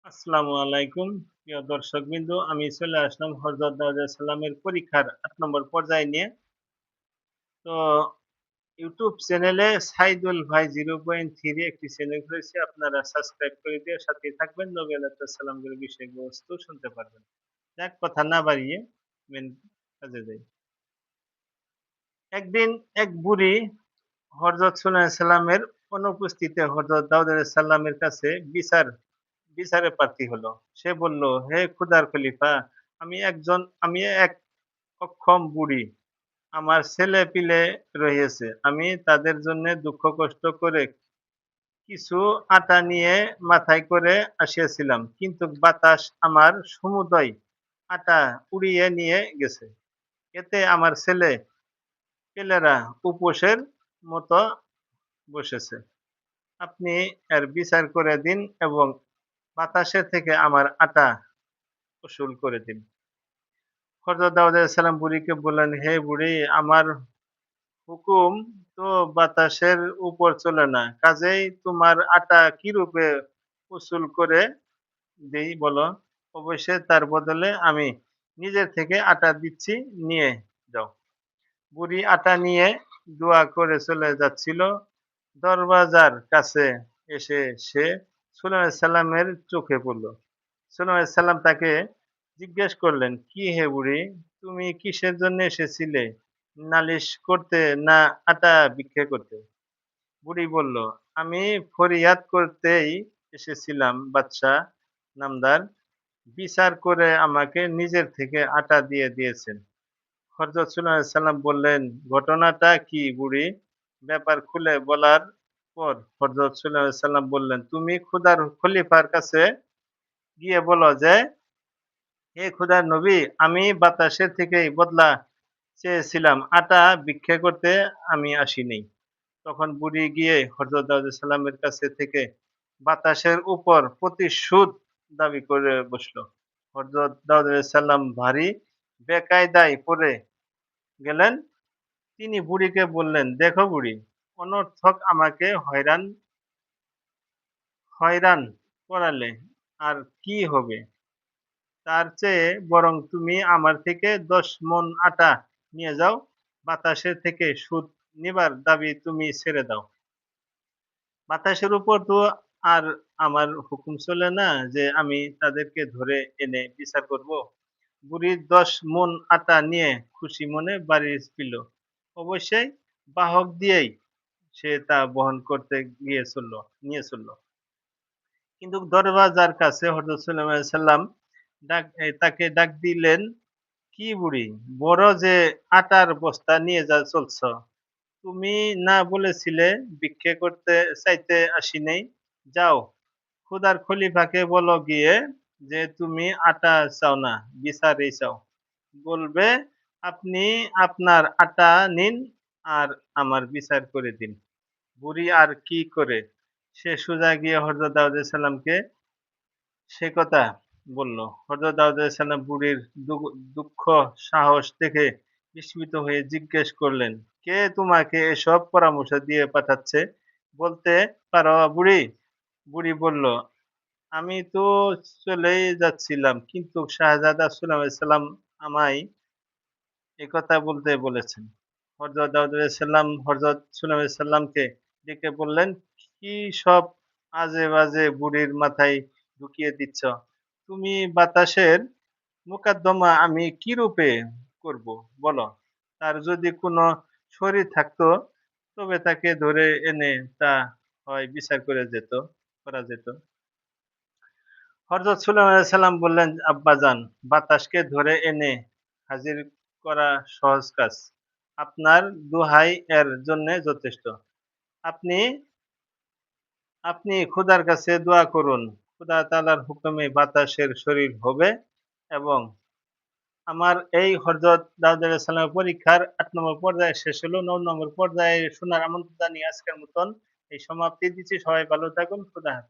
আসসালামু আলাইকুম প্রিয় দর্শকবৃন্দ। আমি চলে আসলাম হযরত দাউদ আলাইহিস সালামের পরীক্ষার ৮ নম্বর পর্যায় নিয়ে। তো ইউটিউব চ্যানেলে সাইদুল ভাই 0.3 একটি চ্যানেল খুলেছি। আপনারা সাবস্ক্রাইব করে দিয়ে সাথেই থাকবেন। নবী আলাইহিস সালামের বিষয়বস্তু শুনতে পারবেন। যাক কথা না বাড়িয়ে মেন কাজে যাই। একদিন এক বুড়ি হযরত সুলাইমান আলাইহিস সালামের অনুপস্থিতিতে হযরত দাউদ আলাইহিস সালামের কাছে বিচারের প্রার্থী হলো। সে বলল, হে খোদার খলিফা, আমি এক অক্ষম বুড়ি। আমার ছেলে-পিলে রহিয়াছে। আমি তাদের জন্য দুঃখ কষ্ট করে কিছু আটা নিয়ে মাথায় করে আসিয়াছিলাম। কিন্তু বাতাস আমার সমুদয় আটা উড়িয়ে নিয়ে গেছে। এতে আমার ছেলে-পেলেরা উপোসের মতো বসেছে। আপনি এর বিচার করে দিন এবং বাতাসের থেকে আমার আটা উসুল করে দিন। হযরত দাউদ আলাইহিস সালাম বুড়িকে বললেন, হে বুড়ি, আমার হুকুম তো বাতাসের উপর চলে না। কাজেই তোমার আটা কিরূপে উসুল করে দেই বলো? অবশ্যই তার বদলে আমি নিজের থেকে আটা দিচ্ছি, নিয়ে যাও। বুড়ি আটা নিয়ে দোয়া করে চলে যাচ্ছিল। দরওয়াজার কাছে এসে সে সুলাইমান আলাইহিস সালামের চোখে পড়ল। সুলাইমান আলাইহিস সালাম তাকে জিজ্ঞেস করলেন, কি হে বুড়ি, তুমি কিসের জন্য এসেছিলে? নালিশ করতে না আটা ভিক্ষা করতে? বুড়ি বলল, আমি ফরিয়াদ করতেই এসেছিলাম বাদশাহ নামদার। বিচার করে আমাকে নিজের থেকে আটা দিয়ে দিয়েছেন। হযরত সুলাইমান আলাইহিস সালাম বললেন, ঘটনাটা কি বুড়ি? ব্যাপার খুলে বলার পর হযরত সুলাইমান আলাইহিস সালাম বললেন, তুমি খোদার খলিফার কাছে গিয়ে বলো যে, হে খোদার নবী, আমি বাতাসের থেকেই বদলা চেয়েছিলাম, আটা ভিক্ষা করতে আমি আসিনি। তখন বুড়ি গিয়ে হযরত দাউদ আলাইহিস সালামের কাছে থেকে বাতাসের উপর প্রতিশোধ দাবি করে বসল। হযরত দাউদ আলাইহিস সালাম ভারী বেকায়দায় পড়ে গেলেন। তিনি বুড়িকে বললেন, দেখো বুড়ি, অনর্থক আমাকে হয়রান করালে আর কি হবে? তার চেয়ে বরং তুমি আমার থেকে ১০ মণ আটা নিয়ে যাও। বাতাসের থেকে সুদ নিবার দাবি তুমি ছেড়ে দাও। বাতাসের উপর তো আর আমার হুকুম চলে না যে আমি তাদেরকে ধরে এনে বিচার করব। বুড়ি ১০ মণ আটা নিয়ে খুশি মনে বাড়ি ফিরল। অবশ্যই বাহক দিয়েই সে তা বহন করতে নিয়ে চলল। কিন্তু দরওয়াজার কাছে হযরত সুলাইমান আলাইহিস সালাম তাকে ডাক দিলেন, কি বুড়ি, বড় যে আটার বস্তা নিয়ে চলছ। তুমি না বলেছিলে ভিক্ষে করতে চাইতে আসি নাই? যাও, খোদার খলিফাকে বলো গিয়ে যে তুমি আটা চাও না, বিচারই চাও। বলবে, আপনি আপনার আটা নিন আর আমার বিচার করে দিন। বুড়ি আর কি করে? সে সোজা গিয়ে হযরত দাউদ আলাইহিস সালামকে সে কথা বলল। হযরত দাউদ আলাইহিস সালাম বুড়ির দুঃখ সাহস দেখে বিস্মিত হয়ে জিজ্ঞেস করলেন, কে তোমাকে এসব পরামর্শ দিয়ে পাঠাচ্ছে? বলতে পারো বুড়ি? বুড়ি বলল, আমি তো চলেই যাচ্ছিলাম, কিন্তু শাহজাদা সুলাইমান আলাইহিস সালাম আমায় একথা বলতে বলেছেন। হযরত দাউদ আলাইহিস সালাম হযরত সুলাইমান আলাইহিস সালামকে ডেকে বললেন, কি সব আজে-বাজে বুড়ির মাথায় ঢুকিয়ে দিচ্ছ? তুমি বাতাসের মোকদ্দমা আমি কিরূপে করব বলো? তার যদি কোনো শরীর থাকতো তবে তাকে ধরে এনে তা হয় বিচার করা যেত। হযরত সুলাইমান আলাইহিস সালাম বললেন, আব্বাজান, বাতাসকে ধরে এনে হাজির করা সহজ কাজ। আপনার দোহাই এর জন্যে যথেষ্ট। আপনি আপনি খোদার কাছে দোয়া করুন। খোদা তাআলার হুকুমে বাতাসের শরীর হবে এবং আমার এই হযরত দাউদ আলাইহিস সালামের পরীক্ষার ৮ নম্বর পর্যায় শেষ হলো। ৯ নম্বর পর্যায়ে শোনার আমন্ত্রণ জানিয়ে আজকের মতন এই সমাপ্তি দিচ্ছি। সবাই ভালো থাকুন। খোদা হাফেজ।